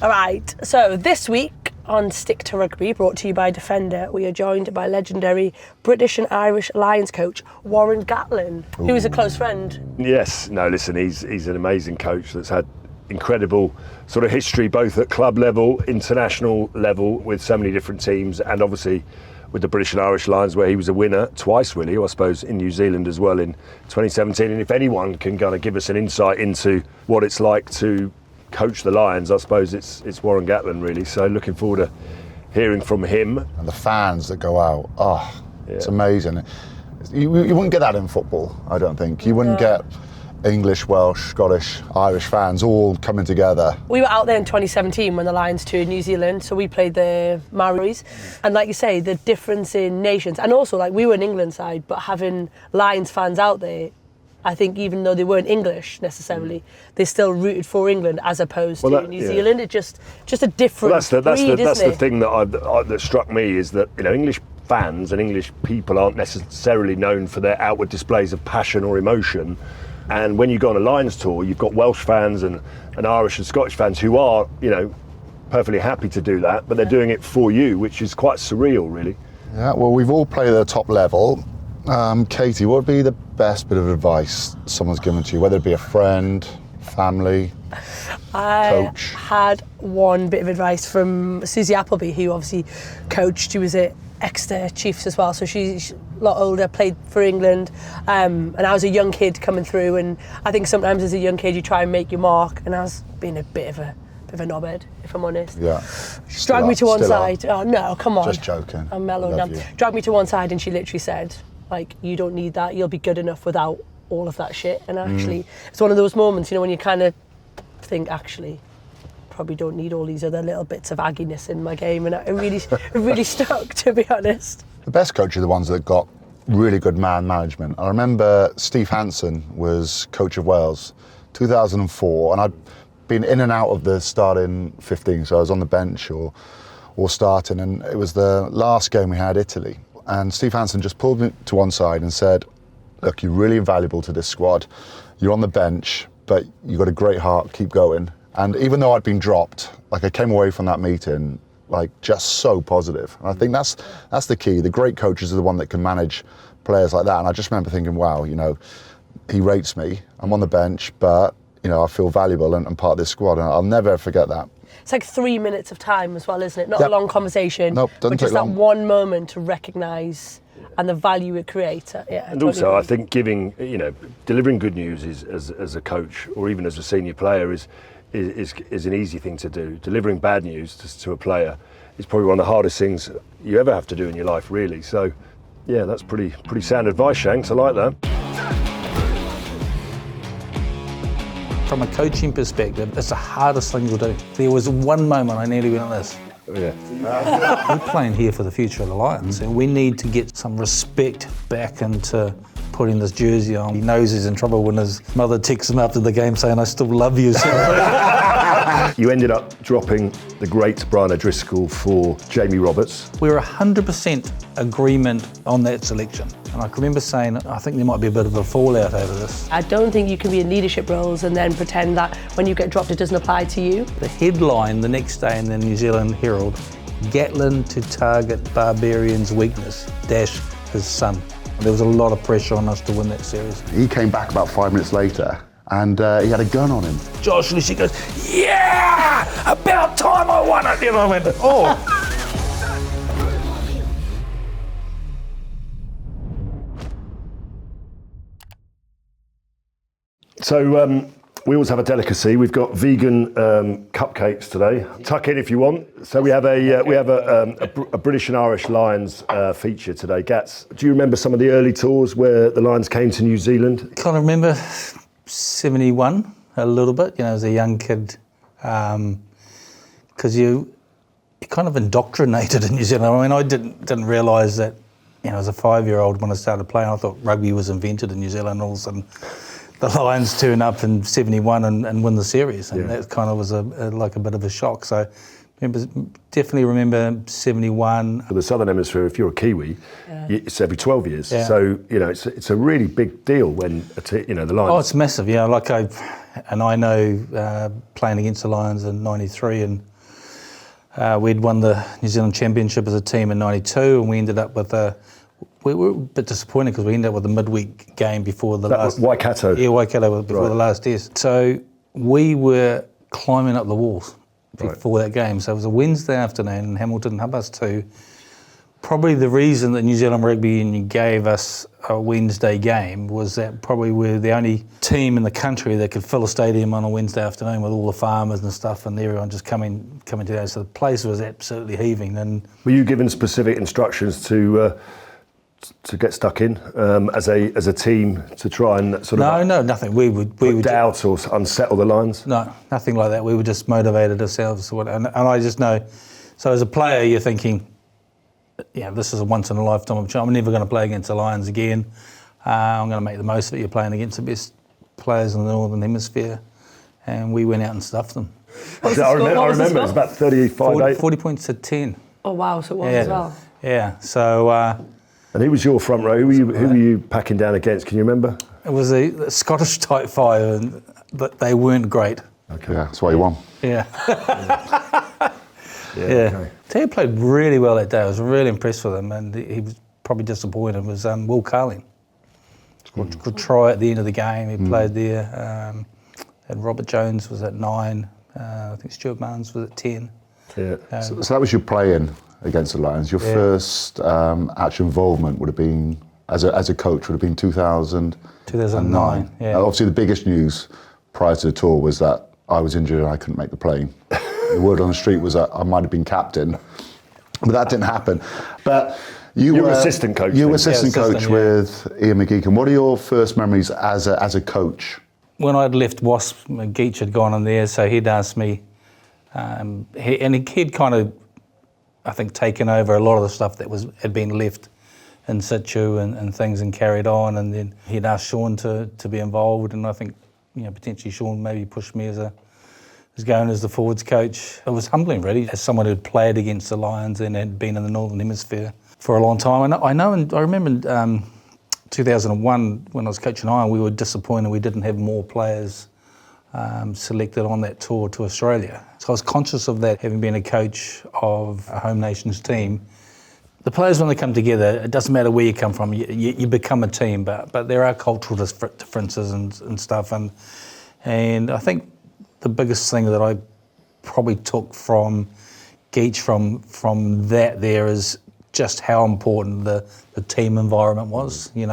All right, so this week on Stick to Rugby, brought to you by Defender, we are joined by legendary British and Irish Lions coach Warren Gatland, who is a close friend. Yes, no, listen, he's an amazing coach that's had incredible sort of history, both at club level, international level, with so many different teams, and obviously with the British and Irish Lions, where he was a winner twice, really, I suppose, in New Zealand as well in 2017. And if anyone can kind of give us an insight into what it's like to coach the Lions, I suppose it's Warren Gatland, really. So looking forward to hearing from him. And the fans that go out, It's amazing. You wouldn't get that in football, I don't think. You wouldn't get English, Welsh, Scottish, Irish fans all coming together. We were out there in 2017 when the Lions toured New Zealand, so we played the Maoris. And like you say, the difference in nations, and also like we were an England side, but having Lions fans out there, I think even though they weren't English necessarily, they still rooted for England as opposed to New Zealand. It's just a different breed, that's isn't the thing that struck me, is that, you know, English fans and English people aren't necessarily known for their outward displays of passion or emotion. And when you go on a Lions tour, you've got Welsh fans and Irish and Scottish fans who are, you know, perfectly happy to do that, but they're doing it for you, which is quite surreal, really. Yeah, well, we've all played at the top level. Katy, what would be the best bit of advice someone's given to you, whether it be a friend, family, coach? I had one bit of advice from Susie Appleby, who obviously coached. She was at Exeter Chiefs as well, so she's a lot older, played for England, and I was a young kid coming through, and I think sometimes as a young kid you try and make your mark, and I was being a bit of a knobhead, if I'm honest. Yeah. She dragged me to one side. Oh no, come on. Just joking. I'm mellow now. Dragged me to one side and she literally said, like, you don't need that, you'll be good enough without all of that shit. And actually, it's one of those moments, you know, when you kind of think, actually, probably don't need all these other little bits of agginess in my game, and it really stuck, to be honest. The best coach are the ones that got really good man management. I remember Steve Hansen was coach of Wales, 2004, and I'd been in and out of the starting 15, so I was on the bench or starting, and it was the last game we had, Italy, and Steve Hansen just pulled me to one side and said, look, you're really invaluable to this squad, you're on the bench, but you've got a great heart, keep going. And even though I'd been dropped, like, I came away from that meeting like just so positive. And I think that's the key. The great coaches are the one that can manage players like that. And I just remember thinking, wow, you know, he rates me, I'm on the bench, but, you know, I feel valuable and part of this squad, and I'll never forget that. It's like 3 minutes of time as well, isn't it? Not a long conversation, nope, but just take long. that one moment to recognise and the value it creates. Yeah, and also, I think delivering good news is, as a coach or even as a senior player is an easy thing to do. Delivering bad news to a player is probably one of the hardest things you ever have to do in your life, really. So, yeah, that's pretty sound advice, Shanks. I like that. From a coaching perspective, it's the hardest thing to do. There was one moment I nearly went like this. Yeah. We're playing here for the future of the Lions, and we need to get some respect back into putting this jersey on. He knows he's in trouble when his mother texts him after the game saying, I still love you. You ended up dropping the great Brian O'Driscoll for Jamie Roberts. We were 100% agreement on that selection. And I can remember saying, I think there might be a bit of a fallout over this. I don't think you can be in leadership roles and then pretend that when you get dropped it doesn't apply to you. The headline the next day in the New Zealand Herald, Gatland to target Barbarian's weakness, dash his son. There was a lot of pressure on us to win that series. He came back about 5 minutes later and he had a gun on him. Josh Lucy goes, yeah, about time I won it. And I went, oh. So we always have a delicacy. We've got vegan cupcakes today. Tuck in if you want. So we have a British and Irish Lions feature today. Gats, do you remember some of the early tours where the Lions came to New Zealand? Kind of remember 71 a little bit. You know, as a young kid, because you're kind of indoctrinated in New Zealand. I mean, I didn't realise that. You know, as a 5-year-old when I started playing, I thought rugby was invented in New Zealand. All of a sudden, the Lions turn up in 71 and win the series, and that kind of was like a bit of a shock. So definitely remember 71. For the Southern Hemisphere, if you're a Kiwi, it's every 12 years. Yeah. So, you know, it's a really big deal when, the Lions... Oh, it's massive, yeah. I know playing against the Lions in 93 and We'd won the New Zealand Championship as a team in '92, and we ended up with we were a bit disappointed because we ended up with a midweek game before the last... Waikato. Yeah, Waikato before the last test. So we were climbing up the walls before that game. So it was a Wednesday afternoon in Hamilton, 2:30. Probably the reason that New Zealand Rugby Union gave us a Wednesday game was that probably we're the only team in the country that could fill a stadium on a Wednesday afternoon with all the farmers and stuff, and everyone just coming to that. So the place was absolutely heaving. And were you given specific instructions to get stuck in as a team to try and sort of no, nothing. We would doubt or unsettle the lines? No, nothing like that. We were just motivated ourselves, and I just know. So as a player, you're thinking, yeah, this is a once in a lifetime opportunity. I'm never going to play against the Lions again. I'm going to make the most of it. You're playing against the best players in the Northern Hemisphere, and we went out and stuffed them. I remember it was about 35, 40 points to 10. Oh wow, so it was as well. Yeah, so... and who was your front row? Who were you packing down against? Can you remember? It was a Scottish type 5, but they weren't great. Okay. Yeah, that's why you won. Yeah. Okay. Tia played really well that day. I was really impressed with him, and he was probably disappointed. Was Will Carling. Good try at the end of the game. He played there. And Robert Jones was at 9. I think Stuart Barnes was at 10. Yeah. So that was your play-in against the Lions. Your first actual involvement would have been, as a coach, would have been 2009. Yeah. Obviously, the biggest news prior to the tour was that I was injured and I couldn't make the plane. The word on the street was that I might have been captain, but that didn't happen. But you were assistant coach. You were assistant coach with Ian McGeechan. What are your first memories as a coach? When I'd left Wasp, Gouge had gone in there, so he'd asked me, he'd kind of, I think, taken over a lot of the stuff that had been left in situ and things and carried on, and then he'd asked Sean to be involved, and I think, potentially Sean maybe pushed me as going as the forwards coach. It was humbling, really, as someone who'd played against the Lions and had been in the Northern Hemisphere for a long time. And I remember 2001 when I was coaching Ireland, we were disappointed we didn't have more players selected on that tour to Australia. So I was conscious of that, having been a coach of a home nations team. The players, when they come together, it doesn't matter where you come from, you become a team, but there are cultural differences and stuff. And I think the biggest thing that I probably took from Gouge from that there is just how important the team environment was. When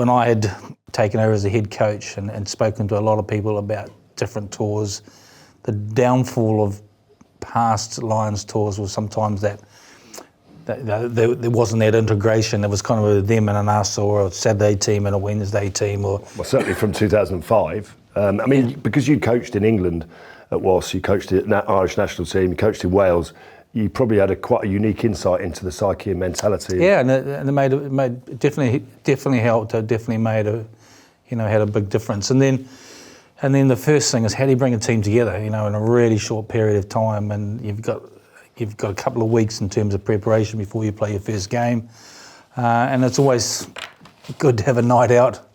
I had taken over as a head coach and spoken to a lot of people about different tours, the downfall of past Lions tours was sometimes that there wasn't that integration. It was kind of a them and an us, or a Saturday team and a Wednesday team. Well, certainly from 2005. Because you coached in England at Wasps, you coached the Irish national team, you coached in Wales, you probably had quite a unique insight into the psyche and mentality. Yeah, and it definitely helped. It definitely made had a big difference. And then the first thing is, how do you bring a team together? In a really short period of time, and you've got a couple of weeks in terms of preparation before you play your first game, and it's always good to have a night out.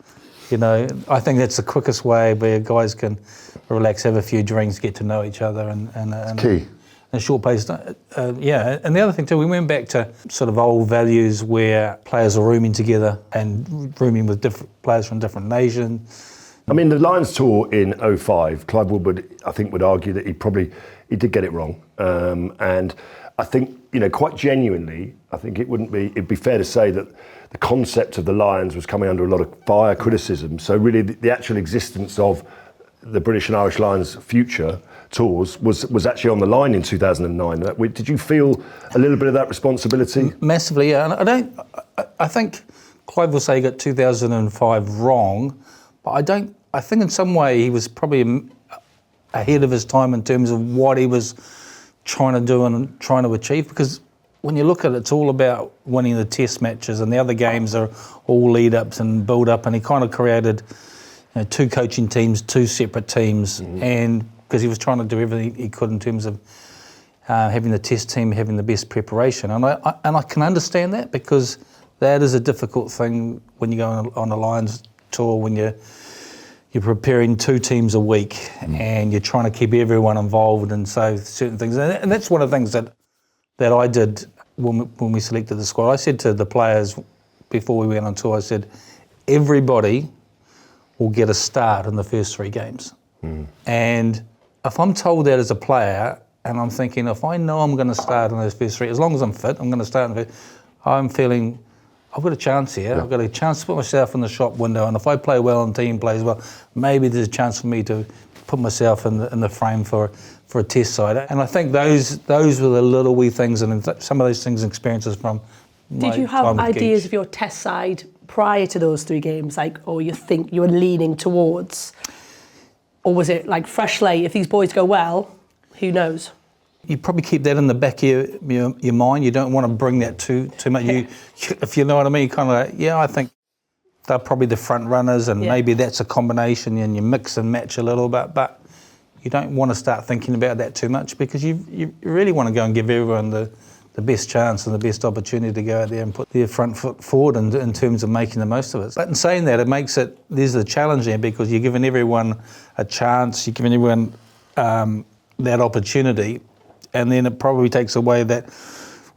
I think that's the quickest way where guys can relax, have a few drinks, get to know each other, and key. In a short pace. And the other thing too, we went back to sort of old values where players are rooming together and rooming with different players from different nations. The Lions tour in 2005, Clive Woodward, I think, would argue that he did get it wrong. And I think, quite genuinely, I think it'd be fair to say that the concept of the Lions was coming under a lot of fire criticism. So really the actual existence of the British and Irish Lions future tours was actually on the line in 2009. Did you feel a little bit of that responsibility? Massively, yeah. And I think Clive will say he got 2005 wrong, but I think in some way he was probably ahead of his time in terms of what he was trying to do and trying to achieve, because when you look at it, it's all about winning the test matches, and the other games are all lead-ups and build-up, and he kind of created two coaching teams, two separate teams, and because he was trying to do everything he could in terms of having the test team, having the best preparation. And I can understand that, because that is a difficult thing when you go on a Lions tour, when you're you're preparing 2 teams a week, and you're trying to keep everyone involved, and so certain things. And that's one of the things that I did when we selected the squad. I said to the players before we went on tour, I said, everybody will get a start in the first 3 games. And if I'm told that as a player, and I'm thinking, if I know I'm going to start in those first 3, as long as I'm fit, I'm going to start in the first, I'm feeling, I've got a chance here. I've got a chance to put myself in the shop window, and if I play well and the team plays well, maybe there's a chance for me to put myself in the frame for a test side. And I think those were the little wee things, and some of those things and experiences from my Did you have time with ideas Gouge. of your test side prior to those 3 games, like, or you think you were leaning towards? Or was it like fresh slate, if these boys go well, who knows? You probably keep that in the back of your mind. You don't want to bring that too much. If you know what I mean, kind of like, yeah, I think they're probably the front runners, and maybe that's a combination, and you mix and match a little bit, but you don't want to start thinking about that too much, because you really want to go and give everyone the best chance and the best opportunity to go out there and put their front foot forward in terms of making the most of it. But in saying that, there's a challenge there, because you're giving everyone a chance, you're giving everyone that opportunity, and then it probably takes away that,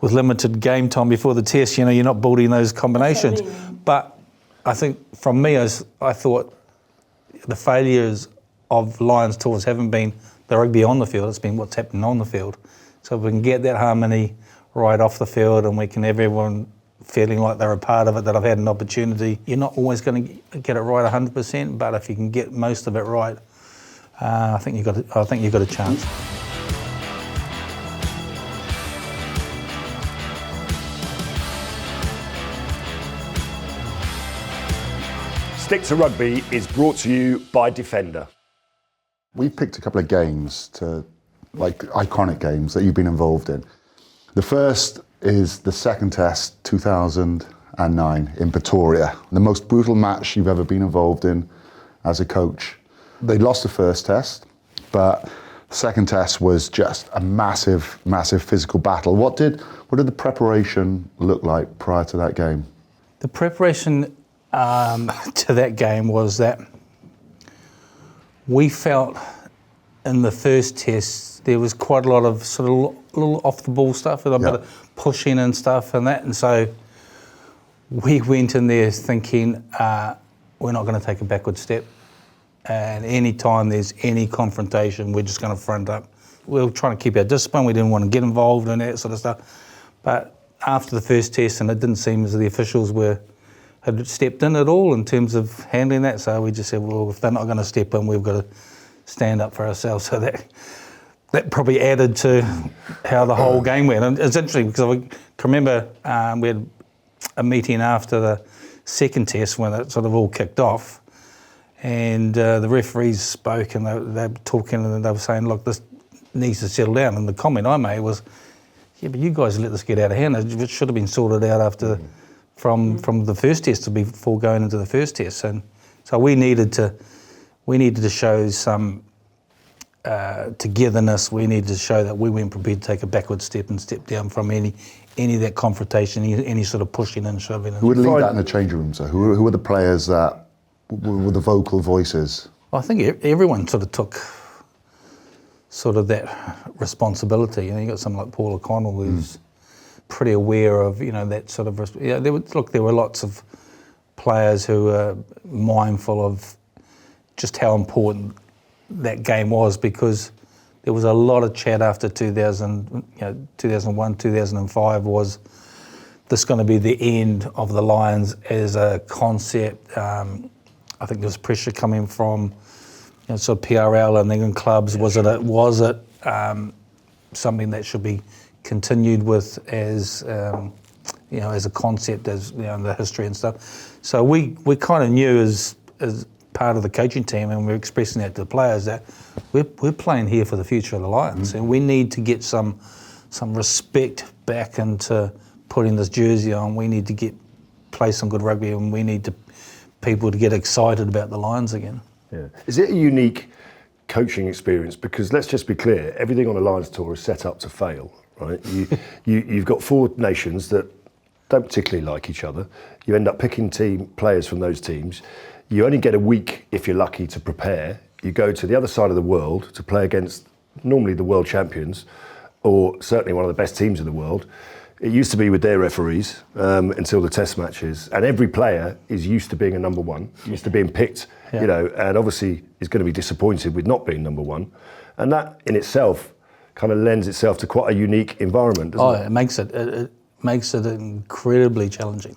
with limited game time before the test, you're not building those combinations. But I think from me, I thought the failures of Lions tours haven't been the rugby on the field, it's been what's happening on the field. So if we can get that harmony right off the field, and we can have everyone feeling like they're a part of it, that I've had an opportunity. You're not always going to get it right 100%, but if you can get most of it right, I think you've got a chance. Stick to Rugby is brought to you by Defender. We've picked a couple of games, iconic games that you've been involved in. The first is the second test, 2009 in Pretoria. The most brutal match you've ever been involved in as a coach. They lost the first test, but the second test was just a massive, massive physical battle. What did the preparation look like prior to that game? The preparation to that game was that we felt in the first test there was quite a lot of sort of little off the ball stuff, a bit of pushing and stuff and that, and so we went in there thinking we're not going to take a backward step, and any time there's any confrontation we're just going to front up. We were trying to keep our discipline, we didn't want to get involved in that sort of stuff, but after the first test, and it didn't seem as the officials had stepped in at all in terms of handling that, so we just said, well, if they're not going to step in, we've got to stand up for ourselves. So that probably added to how the whole game went. And it's interesting because I can remember we had a meeting after the second test when it sort of all kicked off, and the referees spoke, and they were talking, and they were saying, look, this needs to settle down. And the comment I made was, yeah, but you guys let this get out of hand. It should have been sorted out after from the first test before going into the first test. And so we needed to show some togetherness. We needed to show that we weren't prepared to take a backward step and step down from any of that confrontation, any sort of pushing and shoving. Who would lead that in the change room? So who were the players that were the vocal voices? I think everyone sort of took sort of that responsibility. You got someone like Paul O'Connell who's pretty aware of that sort of. There were lots of players who were mindful of just how important that game was, because there was a lot of chat after 2001, 2005 was this going to be the end of the Lions as a concept. I think there was pressure coming from sort of PRL and England clubs. Was it something that should be continued with as as a concept, as the history and stuff? So we kind of knew as part of the coaching team, and we're expressing that to the players, that we're playing here for the future of the Lions, and we need to get some respect back into putting this jersey on. We need to play some good rugby, and we need people to get excited about the Lions again. Yeah. Is it a unique coaching experience? Because let's just be clear, everything on a Lions tour is set up to fail, right? You've got four nations that don't particularly like each other. You end up picking players from those teams. you only get a week if you're lucky to prepare. You go to the other side of the world to play against normally the world champions, or certainly one of the best teams in the world. It used to be with their referees until the test matches, and every player is used to being a number one, used to being picked, you know, and obviously is going to be disappointed with not being number one, and that in itself kind of lends itself to quite a unique environment, doesn't it? It makes it incredibly challenging.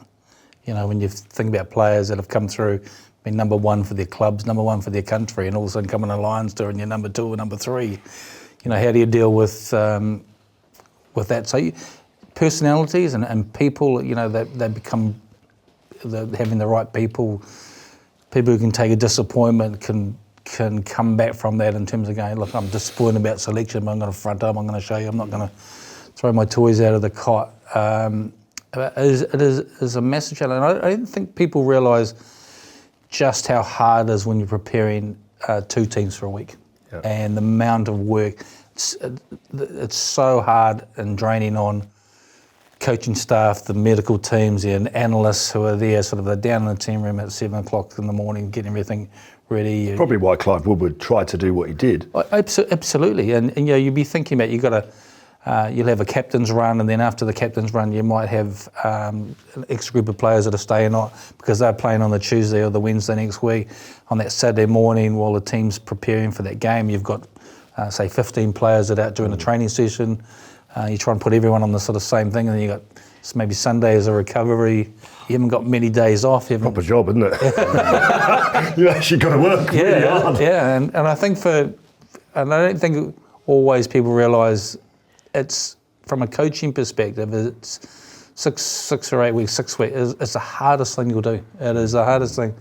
You know, when you think about players that have come through, been number one for their clubs, number one for their country, and all of a sudden come in a Lions tour and you're number two or number three. You know, how do you deal with that? So personalities and people, you know, they become having the right people who can take a disappointment can come back from that in terms of going, look, I'm disappointed about selection, but I'm going to front up, I'm going to show you, I'm not going to throw my toys out of the cot. It is a massive challenge. I don't think people realise just how hard it is when you're preparing 2 teams for a week, and the amount of work. It's so hard and draining on coaching staff, the medical teams, the analysts who are there, sort of they're down in the team room at 7 o'clock in the morning, getting everything ready. Probably why Clive Woodward tried to do what he did. Absolutely, and you know, you'd be thinking about you'll have a captain's run, and then after the captain's run, you might have an extra group of players that are staying on because they're playing on the Tuesday or the Wednesday next week. On that Saturday morning, while the team's preparing for that game, you've got say 15 players that are out doing a training session. You try and put everyone on the sort of same thing, and then you got maybe Sunday as a recovery. You haven't got many days off. Proper job, isn't it? You actually got to work really hard. Yeah, and I think and I don't think always people realise it's from a coaching perspective. It's 6 or 8 weeks, 6 weeks. It's the hardest thing you'll do. It is the hardest thing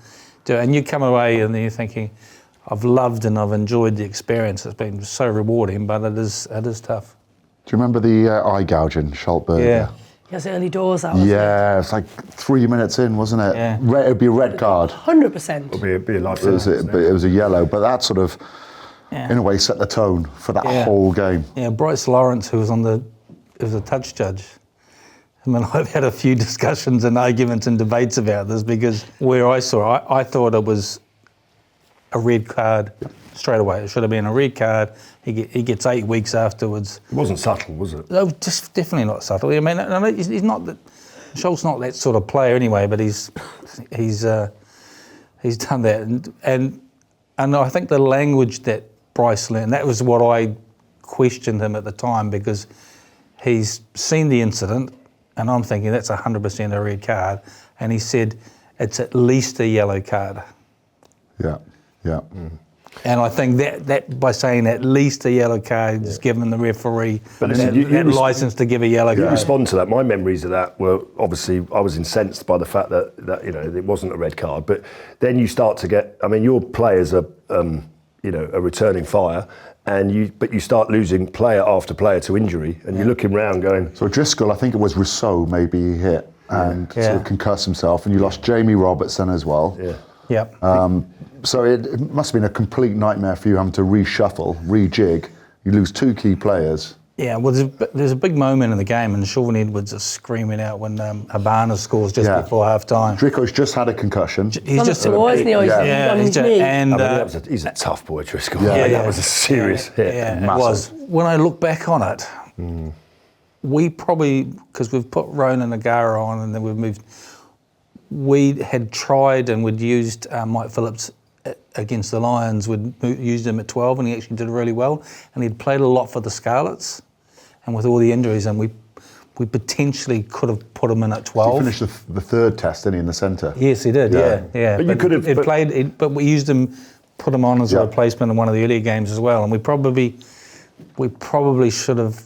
to do, and you come away and then you're thinking, I've loved and I've enjoyed the experience. It's been so rewarding, but it is tough. Do you remember the eye gouging, Schalk? Yeah. Yes, early doors. Yeah, it's like 3 minutes in, wasn't it? Yeah. It would be a red card. 100%. It'd be a life It sentence. was a yellow, but that sort of, in a way, set the tone for that whole game. Yeah, Bryce Lawrence, who was a touch judge. I mean, I've had a few discussions and arguments and debates about this because where I saw it, I thought it was a red card straight away. It should have been a red card. He gets 8 weeks afterwards. It wasn't subtle, was it? No, just definitely not subtle. I mean, he's not that. Schalk's not that sort of player anyway, but he's done that, and I think the language that Bryce learned, that was what I questioned him at the time, because he's seen the incident, and I'm thinking that's 100% a red card, and he said it's at least a yellow card. Yeah. And I think that by saying at least a yellow card is giving the referee that license to give a yellow card. You respond to that. My memories of that were, obviously, I was incensed by the fact that you know, it wasn't a red card. But then you start to get, I mean, your players are, you know, a returning fire, but you start losing player after player to injury, and you're looking round going. So Driscoll, I think it was Rousseau, maybe he hit and sort of concussed himself, and you lost Jamie Robertson as well. Yeah. Yep. So it must have been a complete nightmare for you having to reshuffle, rejig. You lose 2 key players. Yeah, well, there's a big moment in the game, and Sean Edwards is screaming out when Habana scores just before half time. Drico's just had a concussion. He's just He's a tough boy, Driscoll. Yeah, that was a serious hit. Yeah, it was. When I look back on it, we probably, because we've put Ronan Nagara on and then we've moved, we had tried and we'd used Mike Phillips against the Lions. We'd used him at 12 and he actually did really well. And he'd played a lot for the Scarlets. And with all the injuries, and we potentially could have put him in at 12. He finished the 3rd test, didn't he, in the centre? Yes, he did, yeah. But you could have... But we used him, put him on as a replacement in one of the earlier games as well. And we probably should have,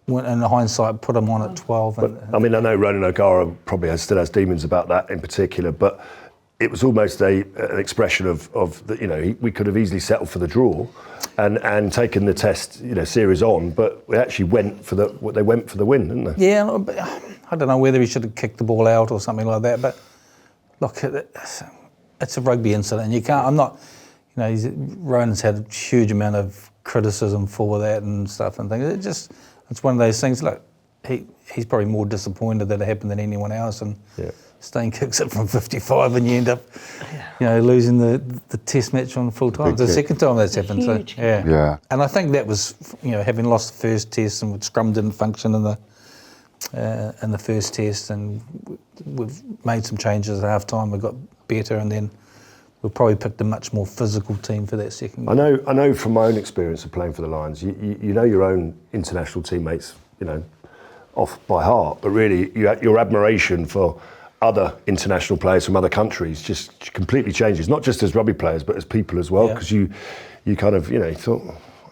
in hindsight, put him on at 12. I mean, I know Ronan O'Gara probably still has demons about that in particular, but it was almost an expression of that, you know, we could have easily settled for the draw and taken the test, you know, series on, but we actually went for the win, didn't they? Yeah, I don't know whether he should have kicked the ball out or something like that, but look, it's a rugby incident. You can't, I'm not, you know, Ronan's had a huge amount of criticism for that and stuff and things. It's one of those things. Look, he's probably more disappointed that it happened than anyone else, and Stain kicks it from 55 and you end up, losing the test match on full time. It's the second time that's happened. So, Yeah. And I think that was, having lost the first test and scrum didn't function in the first test, and we've made some changes at half time. We got better, and then we probably picked a much more physical team for that second. I know from my own experience of playing for the Lions, you know your own international teammates, off by heart, but really your admiration for other international players from other countries just completely changes, not just as rugby players, but as people as well, because you kind of, you thought,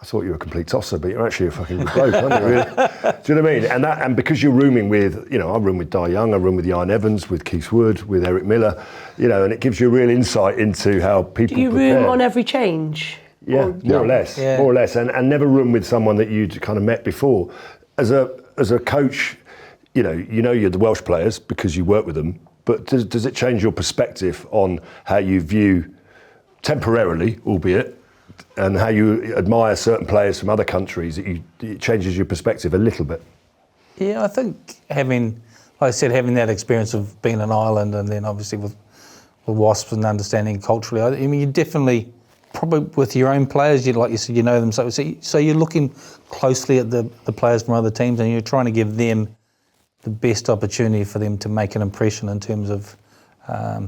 I thought you were a complete tosser, but you're actually a fucking good bloke, aren't you, really? Do you know what I mean? And because you're rooming with, I room with Di Young, I room with Ian Evans, with Keith Wood, with Eric Miller, and it gives you a real insight into how people Do you prepare. room on every change? Yeah, more or less, and never room with someone that you'd kind of met before. As a coach, you're the Welsh players because you work with them, but does it change your perspective on how you view, temporarily, albeit, and how you admire certain players from other countries? It changes your perspective a little bit. Yeah, I think having that experience of being in Ireland, and then obviously with Wasps and understanding culturally, I mean, you definitely, probably with your own players, like you said, you know them. So you're looking closely at the players from other teams, and you're trying to give them the best opportunity for them to make an impression in terms of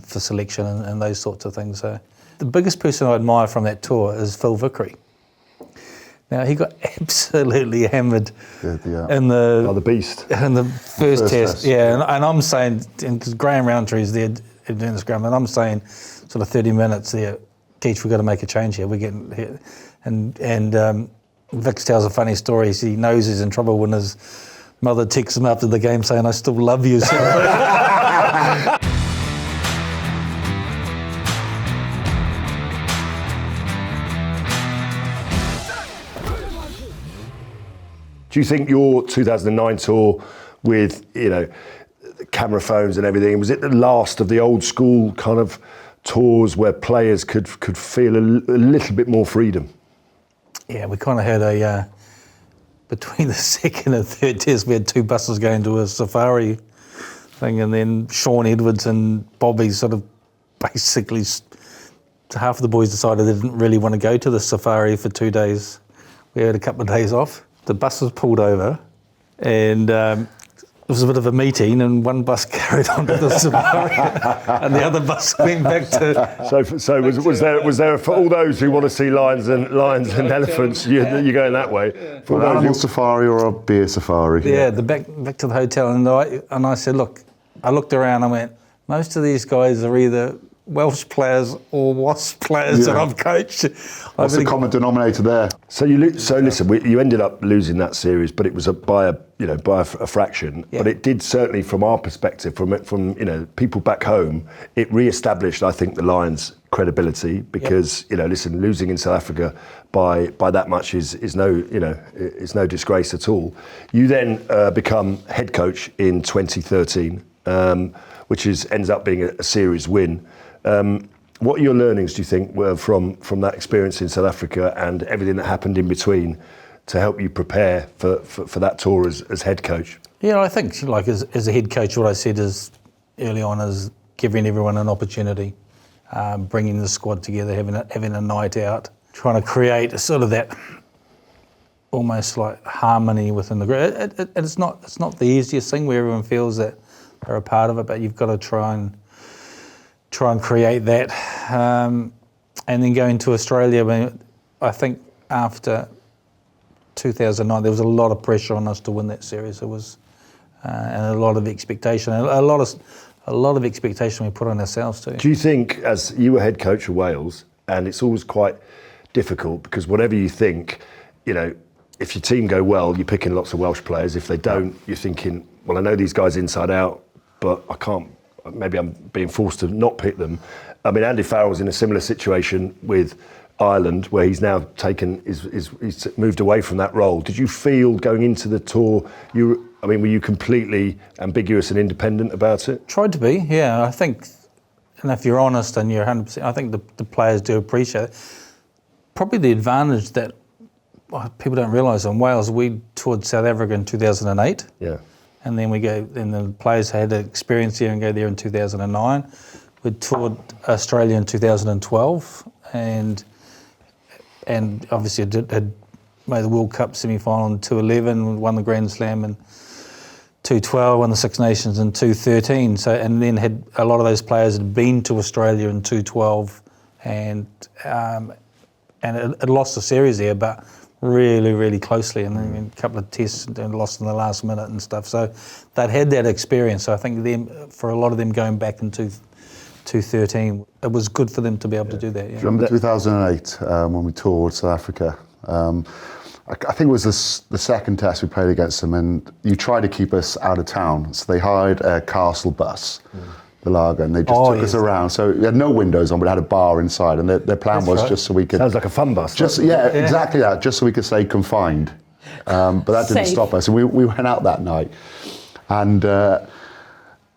for selection and those sorts of things. So the biggest person I admire from that tour is Phil Vickery. Now, he got absolutely hammered in the beast in the first test. Yeah, and I'm saying, because Graham Roundtree's there doing the scrum, and I'm saying sort of 30 minutes there, Gouge, we've got to make a change here. We're getting here. And Vic tells a funny story. He knows he's in trouble when his mother texts him after the game saying, "I still love you." Do you think your 2009 tour with, camera phones and everything, was it the last of the old school kind of tours where players could feel a little bit more freedom? Yeah, we kind of had between the second and third test, we had two buses going to a safari thing, and then Sean Edwards and Bobby sort of basically, half of the boys decided they didn't really want to go to the safari for 2 days. We had a couple of days off. The bus was pulled over, and it was a bit of a meeting, and one bus carried on to the safari, and the other bus went back to. So was there for all those who want to see lions and elephants? You're going that way. For an animal safari or a beer safari? Yeah, back to the hotel, and I said, look, I looked around, and went, most of these guys are either Welsh players or Wasp players that I've coached. What's the common denominator there? So listen, you ended up losing that series, but it was by a fraction. Yeah. But it did, certainly from our perspective, from people back home, it re-established, I think, the Lions' credibility, because listen, losing in South Africa by that much is no disgrace at all. You then become head coach in 2013, which ends up being a series win. What are your learnings, do you think, were from that experience in South Africa and everything that happened in between to help you prepare for that tour as head coach? Yeah, I think as a head coach, what I said is early on is giving everyone an opportunity, bringing the squad together, having a night out, trying to create a sort of that almost like harmony within the group. It's not the easiest thing where everyone feels that they're a part of it, but you've got to try and create that. And then going to Australia, I think after 2009, there was a lot of pressure on us to win that series. It was, and a lot of expectation, a lot of expectation we put on ourselves too. Do you think, as you were head coach of Wales, and it's always quite difficult because whatever you think, if your team go well, you're picking lots of Welsh players. If they don't, you're thinking, well, I know these guys inside out, but I can't. Maybe I'm being forced to not pick them. I mean, Andy Farrell's in a similar situation with Ireland, where he's now he's moved away from that role. Did you feel going into the tour, were you completely ambiguous and independent about it? Tried to be, yeah. I think, and if you're honest and you're 100%, I think the players do appreciate it. Probably the advantage that people don't realise in Wales, we toured South Africa in 2008. Yeah. and then the players had experience there and go there in 2009. We toured Australia in 2012, and obviously had made the World Cup semi-final in 2011, won the Grand Slam in 2012, won the Six Nations in 2013. So, and then had a lot of those players had been to Australia in 2012, and it lost the series there, but really, really closely, and then a couple of tests and lost in the last minute and stuff. So they'd had that experience. So I think for a lot of them going back in 2013, it was good for them to be able to do that. Yeah. Do you remember 2008 when we toured South Africa? I think it was the second test we played against them, and you tried to keep us out of town. So they hired a Castle bus, the lager, and they just took us around. So we had no windows on, but it had a bar inside, and their plan was just so we could... Sounds like a fun bus. Exactly that, just so we could stay confined. But that didn't stop us. So we went out that night, and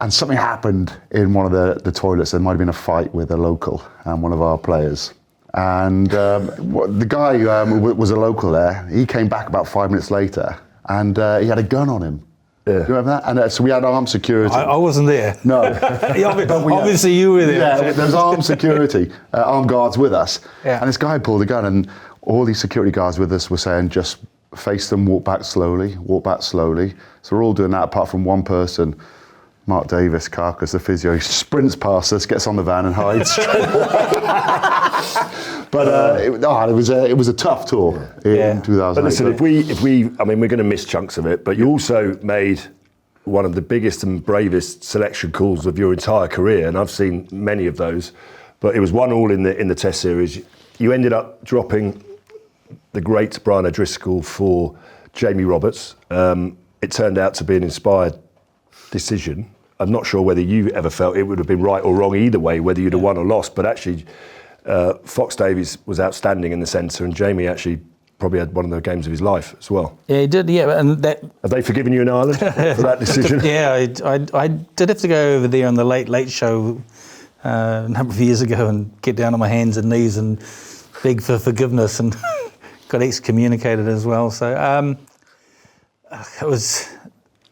something happened in one of the toilets. There might have been a fight with a local and one of our players. And the guy who was a local there, he came back about 5 minutes later, and he had a gun on him. Yeah. Do you remember that? And so we had armed security. I wasn't there. No. Obviously you were there. Yeah, there was armed security, armed guards with us. Yeah. And this guy pulled a gun, and all these security guards with us were saying, just face them, walk back slowly, walk back slowly. So we're all doing that apart from one person, Mark Davis, Carcass, the physio. He sprints past us, gets on the van and hides. But it was a tough tour in 2008. But listen, if we, I mean, we're going to miss chunks of it, but you also made one of the biggest and bravest selection calls of your entire career, and I've seen many of those. But it was 1-1 in the Test series. You ended up dropping the great Brian O'Driscoll for Jamie Roberts. It turned out to be an inspired decision. I'm not sure whether you ever felt it would have been right or wrong either way, whether you'd have won or lost, but actually Fox Davies was outstanding in the centre, and Jamie actually probably had one of the games of his life as well. Yeah, he did, yeah. And that... Have they forgiven you in Ireland for that decision? Yeah, I did have to go over there on the Late Show a number of years ago and get down on my hands and knees and beg for forgiveness, and got excommunicated as well. So it was...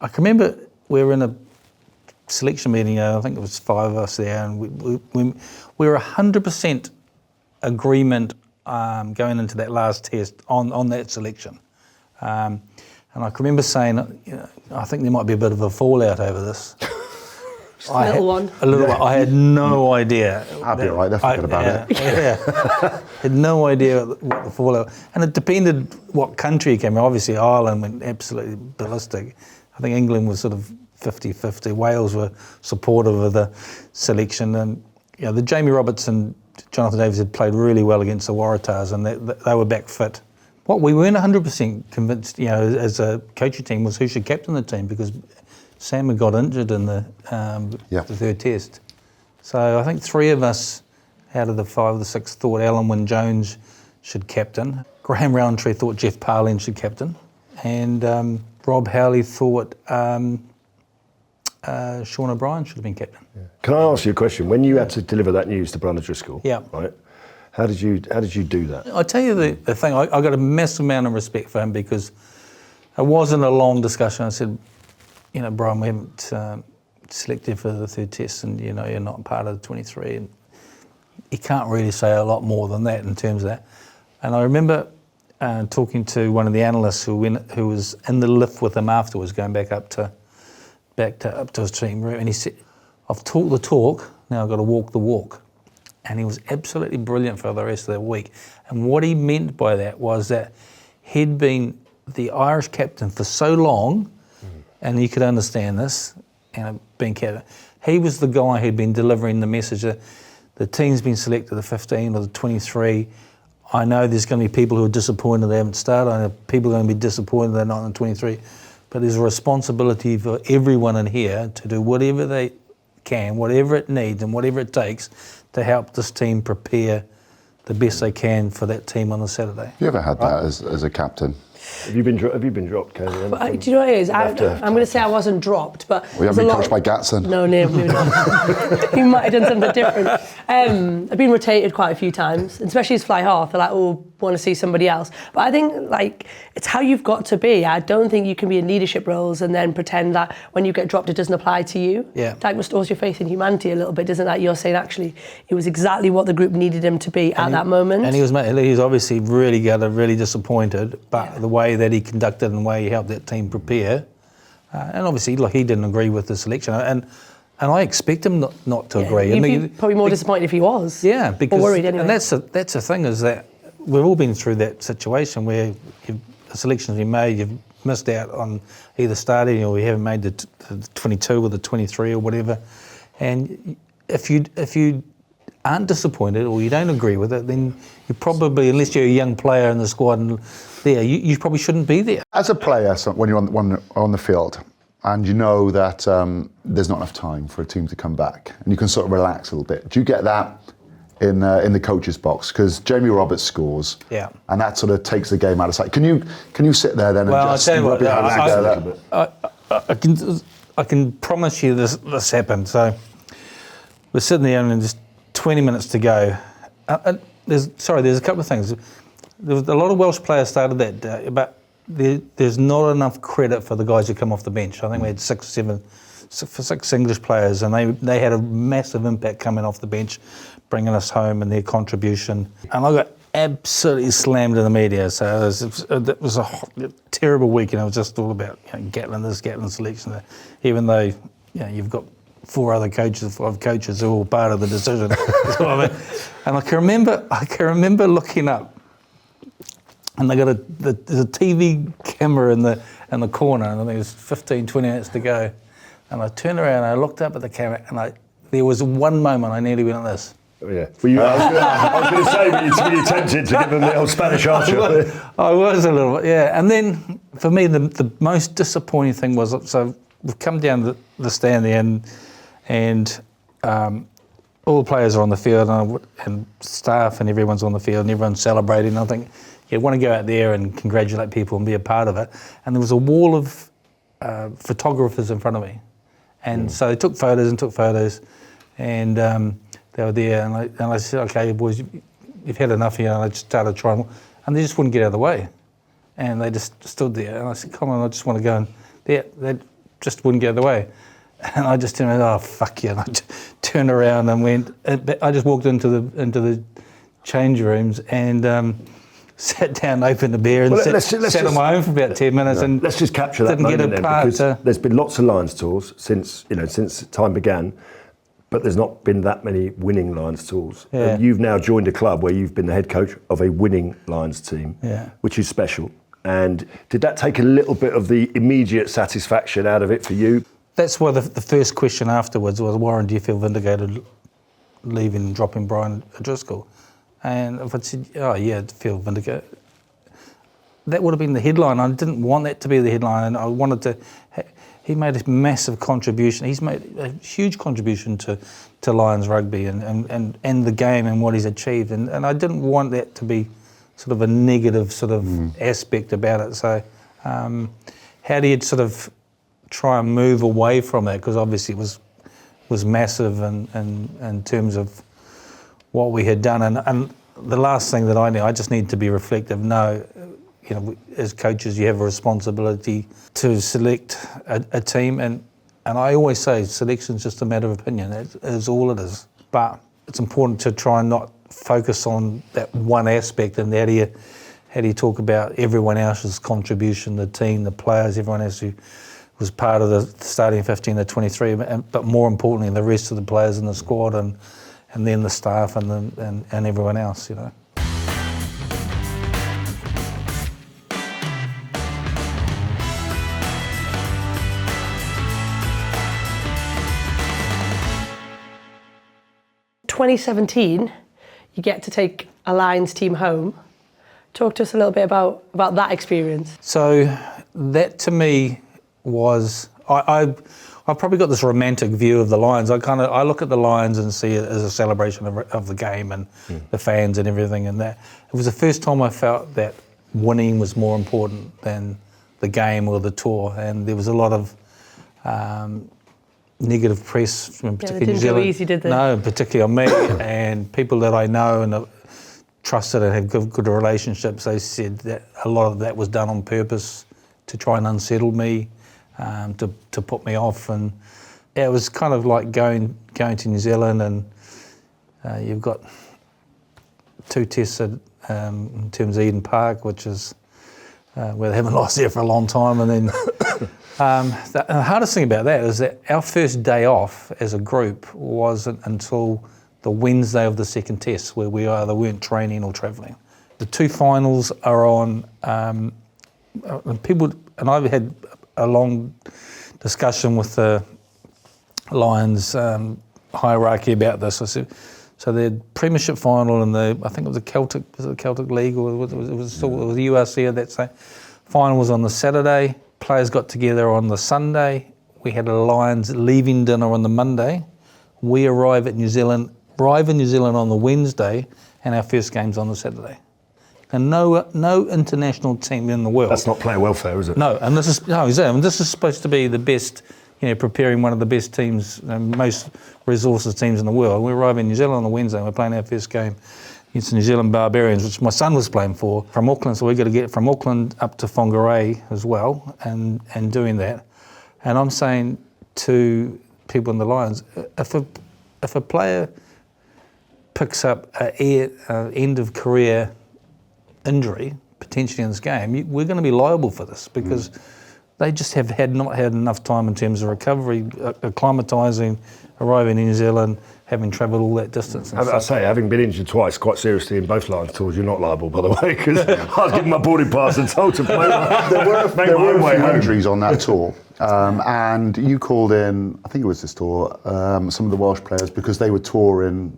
I can remember we were in a selection meeting, I think it was 5 of us there, and we were 100% agreement going into that last test on that selection. And I can remember saying, I think there might be a bit of a fallout over this. A little one. I had no idea. I'll be all right, they're forget about it. Yeah. Had no idea what the fallout, and it depended what country it came from. Obviously Ireland went absolutely ballistic. I think England was sort of 50-50. Wales were supportive of the selection, and the Jamie Roberts and Jonathan Davies had played really well against the Waratahs, and they were back fit. What we weren't 100% convinced, as a coaching team, was who should captain the team, because Sam had got injured in the third test. So I think 3 of us out of the 5 or the 6 thought Alan Wynne-Jones should captain. Graham Rowntree thought Jeff Parlin should captain, and Rob Howley thought Sean O'Brien should have been captain. Yeah. Can I ask you a question? When you had to deliver that news to Brian O'Driscoll, right? How did you do that? I'll tell you the thing. I got a massive amount of respect for him, because it wasn't a long discussion. I said, Brian, we haven't selected for the third test, and you're not part of the 23, and you can't really say a lot more than that in terms of that. And I remember talking to one of the analysts who was in the lift with him afterwards, going back up to his team room, and he said, "I've talked the talk, now I've got to walk the walk." And he was absolutely brilliant for the rest of that week. And what he meant by that was that he'd been the Irish captain for so long, and you could understand this, being captain. He was the guy who'd been delivering the message that the team's been selected, the 15 or the 23. I know there's going to be people who are disappointed they haven't started. I know people are going to be disappointed they're not in the 23. But there's a responsibility for everyone in here to do whatever they can, whatever it needs and whatever it takes to help this team prepare the best they can for that team on the Saturday. Have you ever had that as a captain? Have you been dropped, Katy? Do you know what it is? I'm going to say I wasn't dropped, but... We haven't been coached by Gatson. No, maybe not. He might have done something different. I've been rotated quite a few times, especially as fly half. They're like, oh, want to see somebody else. But I think like it's how you've got to be. I don't think you can be in leadership roles and then pretend that when you get dropped it doesn't apply to you. Yeah. Like restores your faith in humanity a little bit, doesn't that? You're saying actually it was exactly what the group needed him to be at that moment. And he was obviously really really disappointed, but the way that he conducted and the way he helped that team prepare, and obviously he didn't agree with the selection, and I expect him not to agree. You'd be probably more disappointed if he was. Yeah, because, or worried anyway. And that's the thing, is that we've all been through that situation where the selection's been made, you've missed out on either starting or you haven't made the 22 or the 23 or whatever. And if you aren't disappointed or you don't agree with it, then you probably, unless you're a young player in the squad and you probably shouldn't be there. As a player, when you're on the field, and you know that there's not enough time for a team to come back, and you can sort of relax a little bit. Do you get that in the coach's box? Because Jamie Roberts scores, and that sort of takes the game out of sight. Can you sit there then and just rub your hands together a little bit? I can promise you this happened. So we're sitting there and just 20 minutes to go. There's a couple of things. There was a lot of Welsh players started that day, but there's not enough credit for the guys who come off the bench. I think we had six English players, and they had a massive impact coming off the bench, bringing us home and their contribution. And I got absolutely slammed in the media. So it was a terrible week, and it was just all about Gatland selection. Even though you've got 5 coaches who are all part of the decision. And I can remember looking up. And they got the TV camera in the corner, and I think it was 15, 20 minutes to go. And I turned around and I looked up at the camera, and there was one moment I nearly went like this. Oh, yeah. I was going to say, were you tempted to give them the old Spanish Archer? I was a little bit, yeah. And then for me, the most disappointing thing was, so we've come down the stand there, and all the players are on the field, and staff and everyone's on the field, and everyone's celebrating. And I think, you want to go out there and congratulate people and be a part of it. And there was a wall of photographers in front of me. And so they took photos, and they were there. And I said, okay, boys, you've had enough here. And I just started trying, and they just wouldn't get out of the way. And they just stood there. And I said, come on, I just want to go. And they just wouldn't get out of the way. And I just turned around, oh, fuck you. And I just turned around and went, I just walked into the change rooms and sat down, opened the beer, and sat on my own for about 10 minutes. And let's just capture that moment then, because there's been lots of Lions tours since time began, but there's not been that many winning Lions tours. Yeah. And you've now joined a club where you've been the head coach of a winning Lions team, which is special. And did that take a little bit of the immediate satisfaction out of it for you? That's why the first question afterwards was, Warren, do you feel vindicated leaving and dropping Brian O'Driscoll? And if I said, oh yeah, I feel vindicated, that would have been the headline. I didn't want that to be the headline. I wanted to. He made a massive contribution. He's made a huge contribution to Lions rugby and the game and what he's achieved. And I didn't want that to be sort of a negative sort of aspect about it. So how do you sort of try and move away from that? Because obviously it was massive in terms of what we had done, and the last thing that I knew, I just need to be reflective. No, as coaches, you have a responsibility to select a team, and I always say selection's just a matter of opinion. It is all it is. But it's important to try and not focus on that one aspect. And how do you talk about everyone else's contribution, the team, the players, everyone else who was part of the starting 15, the 23, but more importantly, the rest of the players in the squad and then the staff and everyone else, 2017, you get to take a Lions team home. Talk to us a little bit about that experience. So that to me was, I probably got this romantic view of the Lions. I look at the Lions and see it as a celebration of the game and the fans and everything. And that it was the first time I felt that winning was more important than the game or the tour. And there was a lot of negative press, particularly they didn't New Zealand. go easy, did they? No, particularly on me and people that I know and trusted and have good relationships. They said that a lot of that was done on purpose to try and unsettle me, to put me off. And it was kind of like going to New Zealand, and you've got 2 tests in terms of Eden Park, which is where they haven't lost there for a long time. And then the hardest thing about that is that our first day off as a group wasn't until the Wednesday of the second test, where we either weren't training or travelling. The 2 finals are on, and I've had a long discussion with the Lions hierarchy about this. I said, so the Premiership final and I think it was the Celtic League, or it was the URC that say. Final was on the Saturday. Players got together on the Sunday. We had a Lions leaving dinner on the Monday. We arrive in New Zealand on the Wednesday, and our first game's on the Saturday. And no international team in the world. That's not player welfare, is it? No, and this is supposed to be the best, preparing one of the best teams, most resources teams in the world. We arrive in New Zealand on the Wednesday, and we're playing our first game against the New Zealand Barbarians, which my son was playing for, from Auckland. So we got to get from Auckland up to Whangarei as well, and doing that. And I'm saying to people in the Lions, if a player picks up an end of career injury potentially in this game, we're going to be liable for this, because they just have not had enough time in terms of recovery, acclimatising, arriving in New Zealand, having travelled all that distance. I say, having been injured twice quite seriously in both Lions tours, you're not liable, by the way, because I was given my boarding pass and told to play. There were a few injuries on that tour, and you called in, I think it was this tour, some of the Welsh players, because they were touring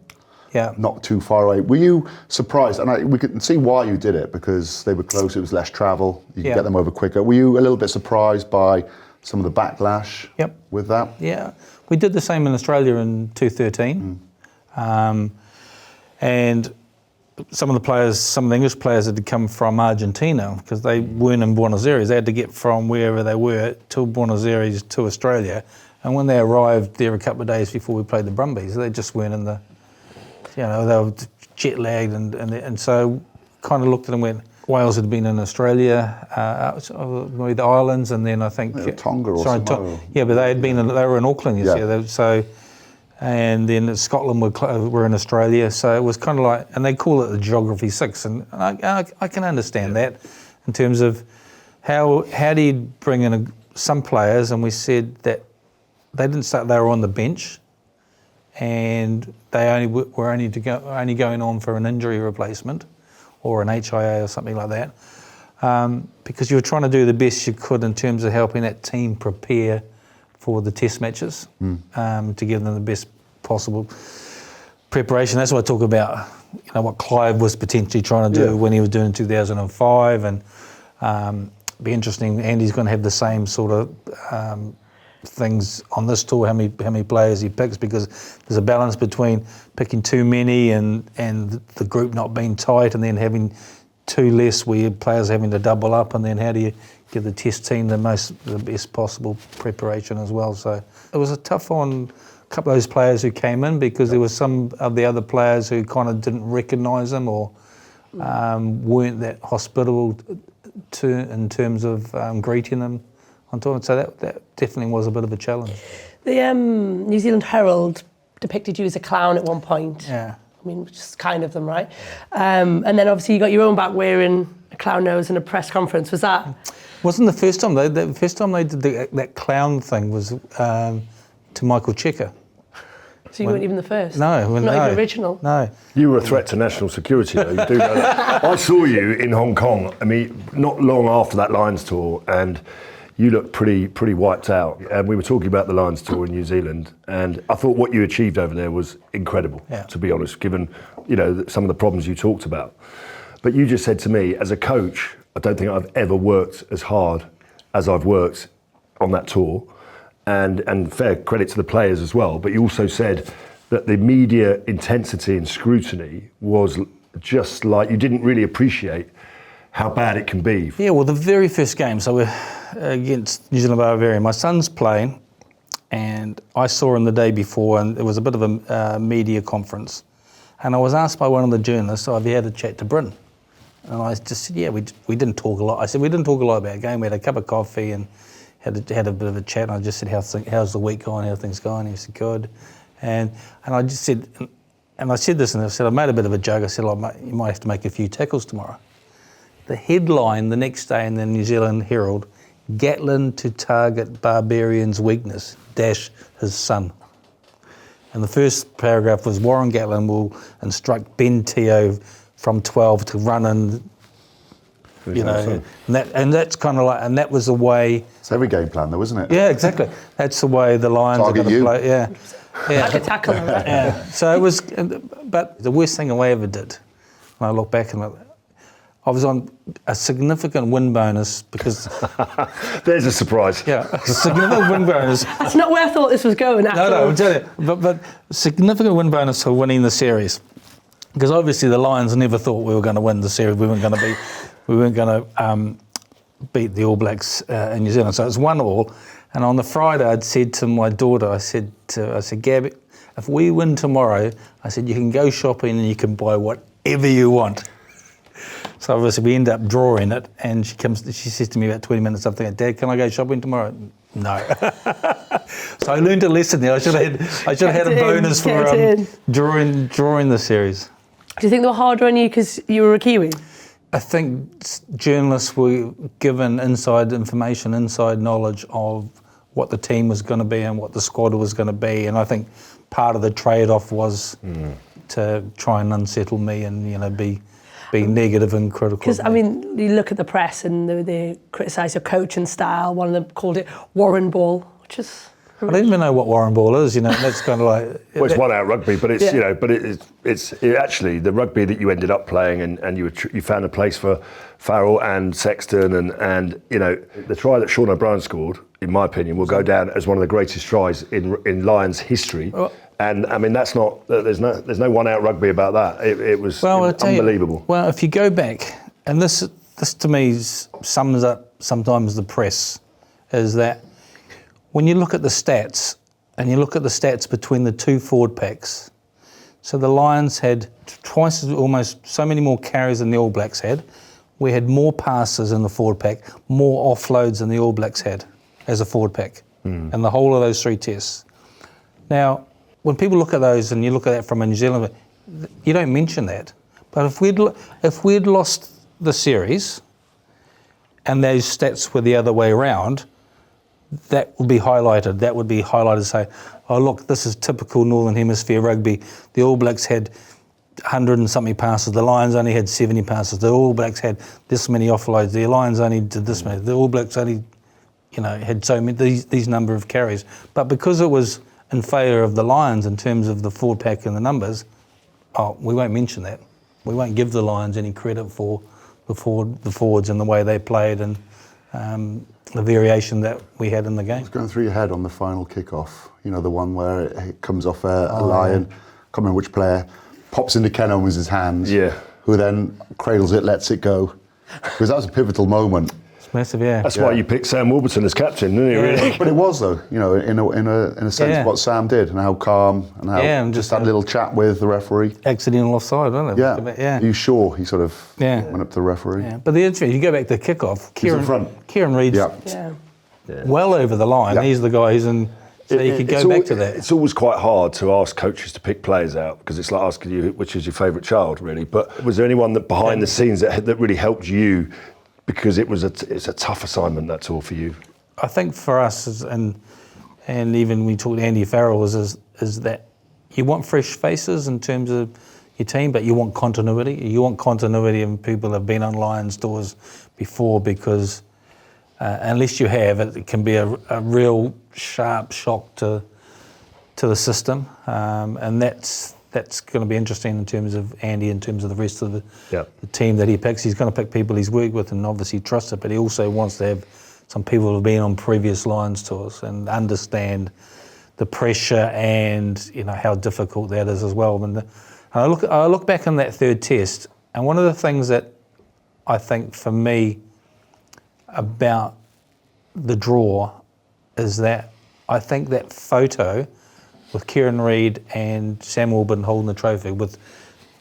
not too far away. Were you surprised? And we could see why you did it, because they were close, it was less travel, you could get them over quicker. Were you a little bit surprised by some of the backlash with that? Yeah, we did the same in Australia in 2013. And some of the English players had to come from Argentina, because they weren't in Buenos Aires. They had to get from wherever they were to Buenos Aires to Australia. And when they arrived there a couple of days before we played the Brumbies, they just weren't in the, they were jet lagged, and so kind of looked at them and went, Wales had been in Australia, maybe the islands, and then I think Tonga or Samoa. But they were in Auckland, see. And then Scotland were in Australia, so it was kind of like, and they call it the Geography 6, and I can understand that in terms of how do you bring in some players, and we said that they didn't start, they were on the bench, and they were only going on for an injury replacement or an HIA or something like that, because you were trying to do the best you could in terms of helping that team prepare for the test matches, to give them the best possible preparation. That's what I talk about, what Clive was potentially trying to do when he was doing 2005, and be interesting. Andy's going to have the same sort of things on this tour, how many players he picks, because there's a balance between picking too many and the group not being tight, and then having too less where players having to double up, and then how do you give the test team the best possible preparation as well. So it was a tough on a couple of those players who came in, because there were some of the other players who kind of didn't recognise them, or weren't that hospitable in terms of greeting them on tour. So that definitely was a bit of a challenge. The New Zealand Herald depicted you as a clown at one point. Yeah. I mean, which is kind of them, right? And then obviously you got your own back wearing a clown nose in a press conference. Was that? Wasn't the first time. The first time they did that clown thing was to Michael Checker. So you weren't even the first? No. Not even original? No. You were a threat to national security, though. You do know that. I saw you in Hong Kong, not long after that Lions tour, and you looked pretty wiped out. And we were talking about the Lions tour in New Zealand, and I thought what you achieved over there was incredible, to be honest, given some of the problems you talked about. But you just said to me, as a coach, I don't think I've ever worked as hard as I've worked on that tour, and fair credit to the players as well. But you also said that the media intensity and scrutiny was just like, you didn't really appreciate how bad it can be. Yeah, well, the very first game, so we're against New Zealand Barbarian. My son's playing, and I saw him the day before, and it was a bit of a media conference. And I was asked by one of the journalists, have you had a chat to Bryn? And I just said, yeah, we didn't talk a lot. I said, we didn't talk a lot about a game. We had a cup of coffee and had a bit of a chat. And I just said, how's the week going? How are things going? He said, good. And I just said, and I said this, and I said, I made a bit of a joke. I said, you might have to make a few tackles tomorrow. The headline the next day in the New Zealand Herald, Gatland to target Barbarian's weakness, dash his son. And the first paragraph was Warren Gatland will instruct Ben Teo from 12 to run and, and that's kind of like, and that was the way. It's every game plan though, isn't it? Yeah, exactly. That's the way the Lions are going to play. Yeah. Like a tackle. Yeah. So it was, but the worst thing I ever did, when I look back and I was on a significant win bonus because... There's a surprise. Yeah, a significant win bonus. That's not where I thought this was going. No, I'm telling you. But significant win bonus for winning the series. Because obviously the Lions never thought we were going to win the series. We weren't going to beat the All Blacks in New Zealand. So it's 1-1. And on the Friday, I'd said to my daughter, I said, Gabby, if we win tomorrow, I said, you can go shopping and you can buy whatever you want. So obviously we end up drawing it, and she says to me about 20 minutes something like, Dad, can I go shopping tomorrow? No. So I learned a lesson there. I should have had a bonus for drawing the series. Do you think they were harder on you because you were a Kiwi? I think journalists were given inside information, inside knowledge of what the team was going to be and what the squad was going to be, and I think part of the trade-off was to try and unsettle me and be negative and critical. Because, I mean, you look at the press and they criticise your coaching style. One of them called it Warren Ball, which is... I don't even know what Warren Ball is, and that's kind of like... Well, it's one-out rugby, but it's, it's actually the rugby that you ended up playing, and you found a place for Farrell and Sexton, and the try that Sean O'Brien scored, in my opinion, will go down as one of the greatest tries in Lions history. And I mean, that's not. There's no one-out rugby about that. It was unbelievable. Well, if you go back, and this to me sums up sometimes the press, is that when you look at the stats, and you look at the stats between the two forward packs, so the Lions had twice as almost so many more carries than the All Blacks had. We had more passes in the forward pack, more offloads than the All Blacks had as a forward pack, and the whole of those three tests. Now, when people look at those and you look at that from a New Zealand, you don't mention that. But if we'd lost the series and those stats were the other way around, that would be highlighted. That would be highlighted to say, oh, look, this is typical Northern Hemisphere rugby. The All Blacks had 100 and something passes. The Lions only had 70 passes. The All Blacks had this many offloads. The Lions only did this many. The All Blacks only, had so many, these number of carries. But because it was in favour of the Lions in terms of the forward pack and the numbers, we won't mention that. We won't give the Lions any credit for the forwards and the way they played and the variation that we had in the game. It's going through your head on the final kick-off, the one where it comes off a line, can't remember which player, pops into Ken Owens' hands, who then cradles it, lets it go. Because that was a pivotal moment. Massive, yeah. That's why you picked Sam Warburton as captain, didn't you? Really? But it was though, in a sense, what Sam did and how calm and how just had a little chat with the referee. Accidental offside, wasn't it? Yeah. Are you sure he sort of went up to the referee? Yeah. But the interesting, you go back to kickoff. Kieran Reid's well over the line. Yeah. He's the guy who's in. So you could go back to that. It's always quite hard to ask coaches to pick players out because it's like asking you which is your favourite child, really. But was there anyone that behind the scenes that really helped you? Because it's a tough assignment, that tour for you. I think for us, and even we talked to Andy Farrell, is that you want fresh faces in terms of your team, but you want continuity. You want continuity and people have been on Lions tours before because unless you have, it can be a real sharp shock to the system, and that's going to be interesting in terms of Andy, in terms of the rest of the team that he picks. He's going to pick people he's worked with and obviously trusted, but he also wants to have some people who have been on previous Lions tours and understand the pressure and how difficult that is as well. And I look back on that third test, and one of the things that I think for me about the draw is that I think that photo with Kieran Reid and Sam Warburton holding the trophy with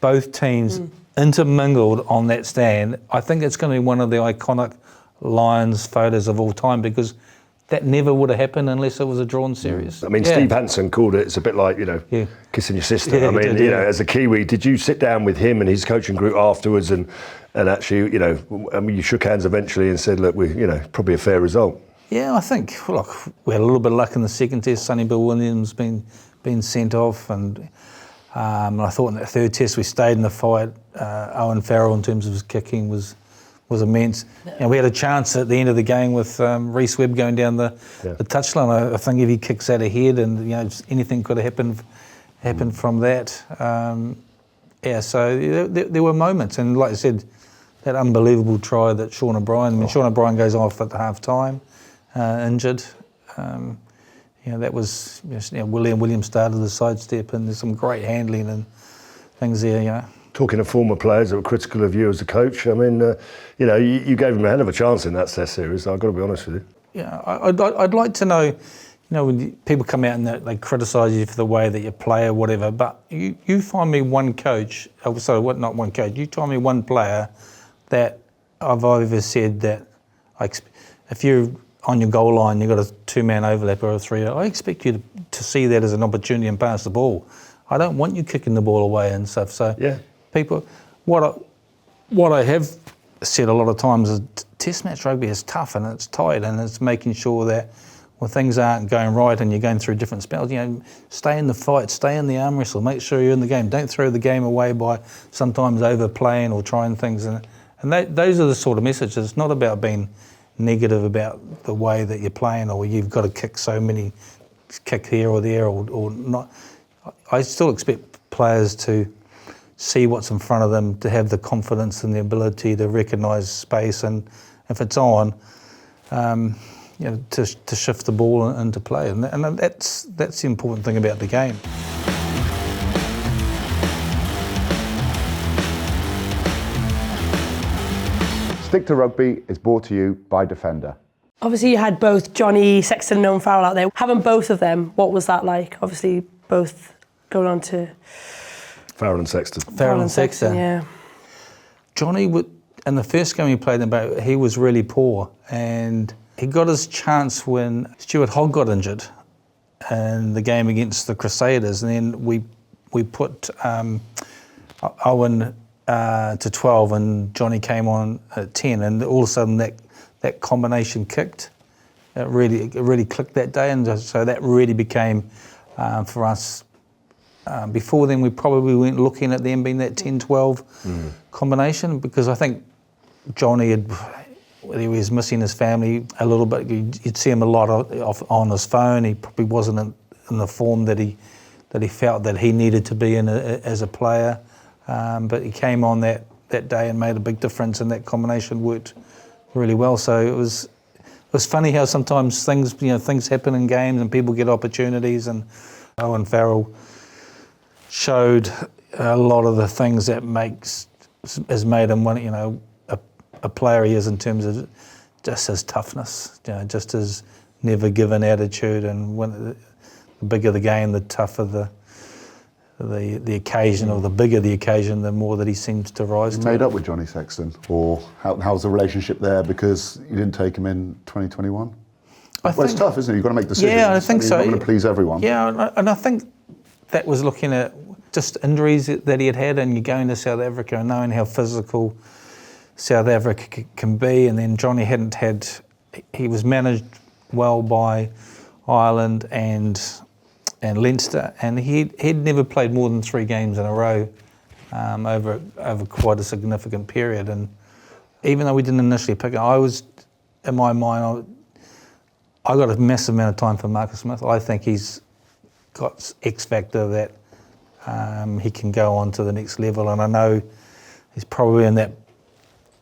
both teams intermingled on that stand, I think it's going to be one of the iconic Lions photos of all time, because that never would have happened unless it was a drawn series. I mean, Steve Hansen called it, it's a bit like, kissing your sister. Yeah, I mean, as a Kiwi, did you sit down with him and his coaching group afterwards and actually, you shook hands eventually and said, look, probably a fair result? Yeah, I think, look, we had a little bit of luck in the second test. Sonny Bill Williams been sent off, and I thought in that third test we stayed in the fight. Owen Farrell, in terms of his kicking, was immense. And we had a chance at the end of the game with Reece Webb going down the touchline. I think if he kicks that ahead, and anything could have happened from that. So there were moments, and like I said, that unbelievable try that Sean O'Brien. I mean, Sean O'Brien goes off at the half time, injured. That was Williams started the sidestep, and there's some great handling and things there. Talking of former players that were critical of you as a coach, I mean, you gave him a hell of a chance in that Test series. I've got to be honest with you. Yeah, I'd like to know, when people come out and they criticise you for the way that you play or whatever, but you find me one coach, not one coach, you find me one player that I've ever said that if you're on your goal line, you've got a two-man overlap or a three, I expect you to see that as an opportunity and pass the ball. I don't want you kicking the ball away and stuff. So people, what I have said a lot of times is Test match rugby is tough and it's tight, and it's making sure that when things aren't going right and you're going through different spells, stay in the fight, stay in the arm wrestle, make sure you're in the game. Don't throw the game away by sometimes overplaying or trying things. And those are the sort of messages. It's not about being negative about the way that you're playing, or you've got to kick so many, kick here or there or not. I still expect players to see what's in front of them, to have the confidence and the ability to recognise space, and if it's on, to shift the ball into play, and that's the important thing about the game. Stick to Rugby is brought to you by Defender. Obviously you had both Johnny, Sexton and Owen Farrell out there. Having both of them, what was that like? Obviously both going on to... Farrell and Sexton. Farrell and Sexton, yeah. Johnny, in the first game he played in, he was really poor, and he got his chance when Stuart Hogg got injured in the game against the Crusaders, and then we put Owen to 12 and Johnny came on at 10, and all of a sudden that combination kicked. It really clicked that day, and so that really became for us. Before then, we probably weren't looking at them being that 10-12 combination, because I think Johnny he was missing his family a little bit. You'd see him a lot on his phone. He probably wasn't in the form that he felt that he needed to be in as a player. But he came on that day and made a big difference, and that combination worked really well. So it was funny how sometimes things happen in games and people get opportunities, and Owen Farrell showed a lot of the things that has made him one, a player he is, in terms of just his toughness, just his never given attitude, and when the bigger the game, the tougher the occasion, or the bigger the occasion, the more that he seems to rise to. Made up with Johnny Sexton, or how's the relationship there, because you didn't take him in 2021? It's tough, isn't it? You've got to make decisions. Yeah, I think so. You're not going to please everyone. Yeah, and I think that was looking at just injuries that he had, and you're going to South Africa and knowing how physical South Africa can be, and then Johnny he was managed well by Ireland and Leinster, and he'd never played more than 3 games in a row over quite a significant period. And even though we didn't initially pick it, I was, in my mind, I got a massive amount of time for Marcus Smith. I think he's got X factor that he can go on to the next level, and I know he's probably in that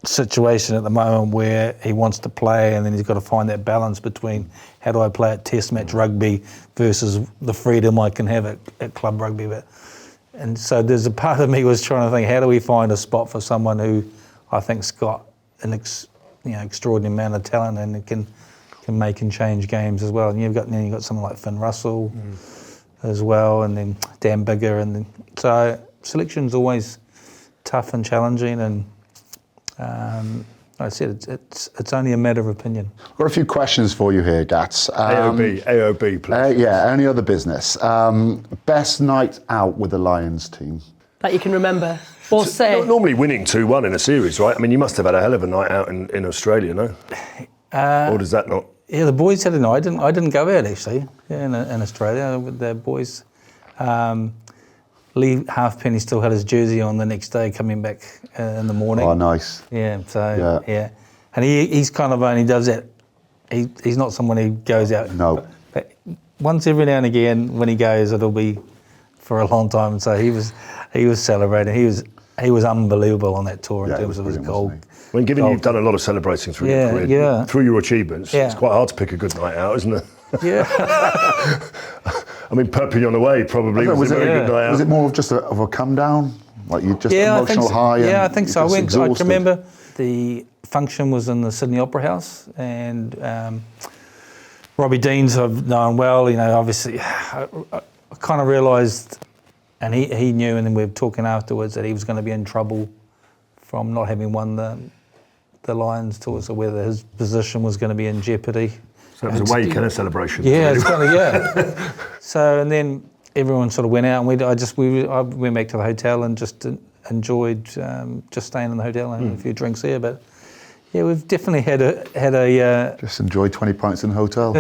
situation at the moment where he wants to play, and then he's got to find that balance between how do I play at Test match rugby versus the freedom I can have at club rugby. And so there's a part of me was trying to think, how do we find a spot for someone who I think's got an extraordinary amount of talent and can make and change games as well. And you've got someone like Finn Russell as well, and then Dan Bigger, and then, so selection's always tough and challenging, and like I said, it's only a matter of opinion. I've got a few questions for you here, Gats. AOB, please. Yeah, any other business. Best night out with the Lions team? That you can remember. Or say. Normally winning 2-1 in a series, right? I mean, you must have had a hell of a night out in Australia, no? Or does that not? Yeah, the boys had a night. I didn't go out, actually, in Australia with the boys. Lee Halfpenny still had his jersey on the next day coming back in the morning. Oh, nice. Yeah, so, yeah. And he's kind of only does that. He's not someone who goes out. No. But once every now and again, when he goes, it'll be for a long time. So he was celebrating. He was unbelievable on that tour in terms of his goal. When given you've done a lot of celebrating through your career, through your achievements, it's quite hard to pick a good night out, isn't it? Yeah. I mean, Perpignan away probably was a very good night out. Was it more of just of a come down? Like you just emotional high? Yeah, I think so. I Exhausted? can remember the function was in the Sydney Opera House, and Robbie Deans I've known well. You know, obviously, I kind of realised, and he knew, and then we were talking afterwards, that he was going to be in trouble from not having won the Lions tour, so whether his position was going to be in jeopardy. So it was a way kind of celebration. Yeah, it's kind of, yeah. So, and then everyone sort of went out, and I went back to the hotel and just enjoyed just staying in the hotel and having a few drinks there. But yeah, we've definitely had a just enjoy 20 pints in the hotel.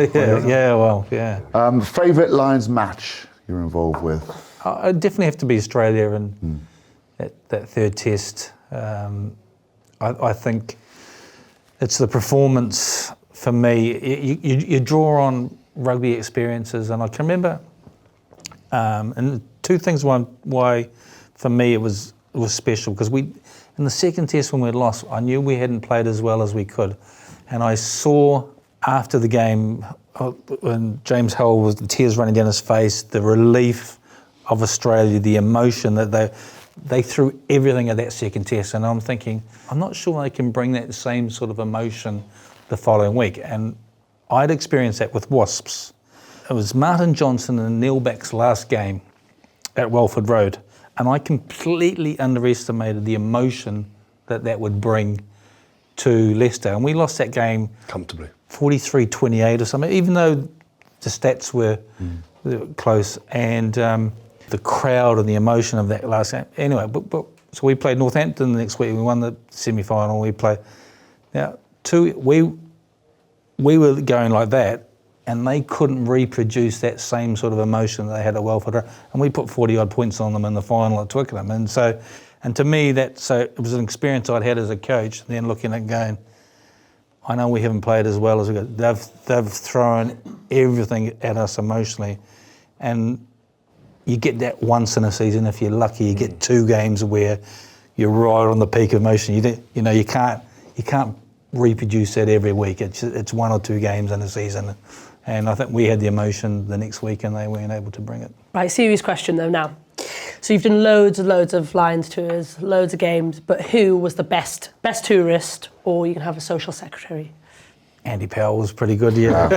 Yeah. Favourite Lions match you're involved with? I definitely have to be Australia and that third test. I think it's the performance for me. You draw on rugby experiences, and I can remember, and two things. One, why for me it was special, because in the second test when we lost, I knew we hadn't played as well as we could, and I saw after the game when James Howell was the tears running down his face, the relief of Australia, the emotion that they threw everything at that second test, and I'm thinking, I'm not sure they can bring that same sort of emotion the following week. And I'd experienced that with Wasps. It was Martin Johnson and Neil Back's last game at Welford Road, and I completely underestimated the emotion that would bring to Leicester. And we lost that game comfortably, 43-28 or something, even though the stats were close, and the crowd and the emotion of that last game. Anyway, so we played Northampton the next week. We won the semi-final. We played. Now, we were going like that, and they couldn't reproduce that same sort of emotion that they had at Welford. And we put 40-odd points on them in the final at Twickenham. And to me, it was an experience I'd had as a coach. And then looking at going, I know we haven't played as well as we got. They've thrown everything at us emotionally, and you get that once in a season. If you're lucky, you get 2 games where you're right on the peak of emotion. You can't reproduce that every week. It's 1 or 2 games in a season, and I think we had the emotion the next week, and they weren't able to bring it. Right, serious question though now. So you've done loads of Lions tours, loads of games, but who was the best tourist, or you can have a social secretary? Andy Powell was pretty good, yeah.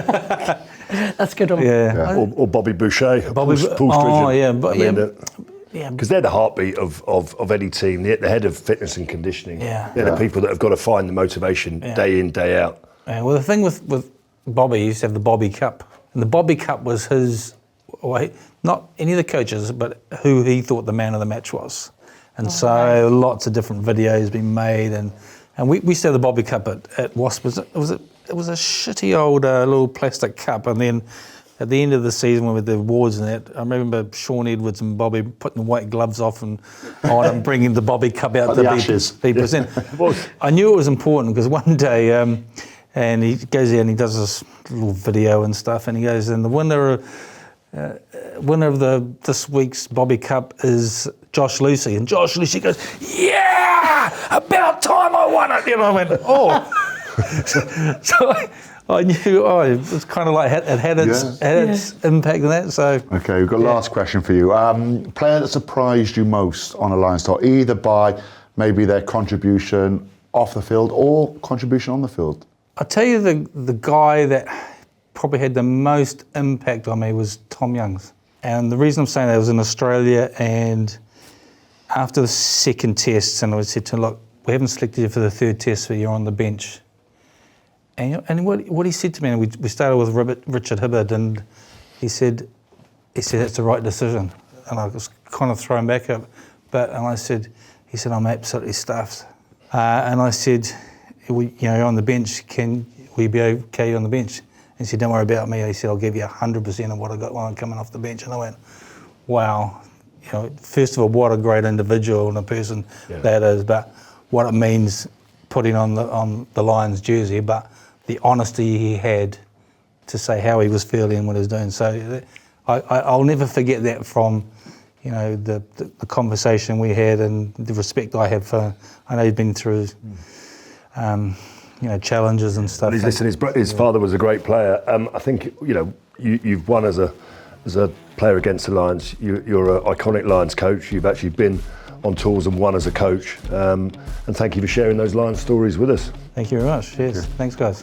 That's a good one. Yeah. Or Bobby Boucher, Paul Sturgeon. Oh, yeah. Because they're the heartbeat of any team, the head of fitness and conditioning. Yeah. They're the people that have got to find the motivation day in, day out. Yeah, well, the thing with Bobby, he used to have the Bobby Cup. And the Bobby Cup was his, not any of the coaches, but who he thought the man of the match was. And lots of different videos being made. And we used to have the Bobby Cup at Wasp. It was a shitty old little plastic cup. And then at the end of the season, with the awards and that, I remember Sean Edwards and Bobby putting the white gloves off and on and bringing the Bobby Cup out to be presented. I knew it was important because one day, and he goes there and he does this little video and stuff, and he goes, and the winner of this week's Bobby Cup is Josh Lucy. And Josh Lucy goes, yeah, about time I won it. And I went, oh. So I knew, it was kind of like it had its impact in that. So okay, we've got a last question for you. Player that surprised you most on a Lions tour, either by maybe their contribution off the field or contribution on the field? I'll tell you the guy that probably had the most impact on me was Tom Youngs. And the reason I'm saying that was in Australia, and after the second test, and I said to him, look, we haven't selected you for the third test, so you're on the bench. And what he said to me, and we started with Richard Hibbard, and he said that's the right decision. And I was kind of thrown back up, he said, I'm absolutely stuffed. And I said, you're on the bench, can we be okay on the bench? And he said, don't worry about me. He said, I'll give you 100% of what I got when I'm coming off the bench. And I went, wow. First of all, what a great individual and a person that is, but what it means putting on the Lions jersey, but the honesty he had to say how he was feeling and what he was doing. So I'll never forget that from, the conversation we had and the respect I have for. I know he's been through, challenges and stuff. His father was a great player. I think you've won as a player against the Lions. You're an iconic Lions coach. You've actually been on tours and won as a coach. And thank you for sharing those Lions stories with us. Thank you very much. Cheers. Thanks, guys.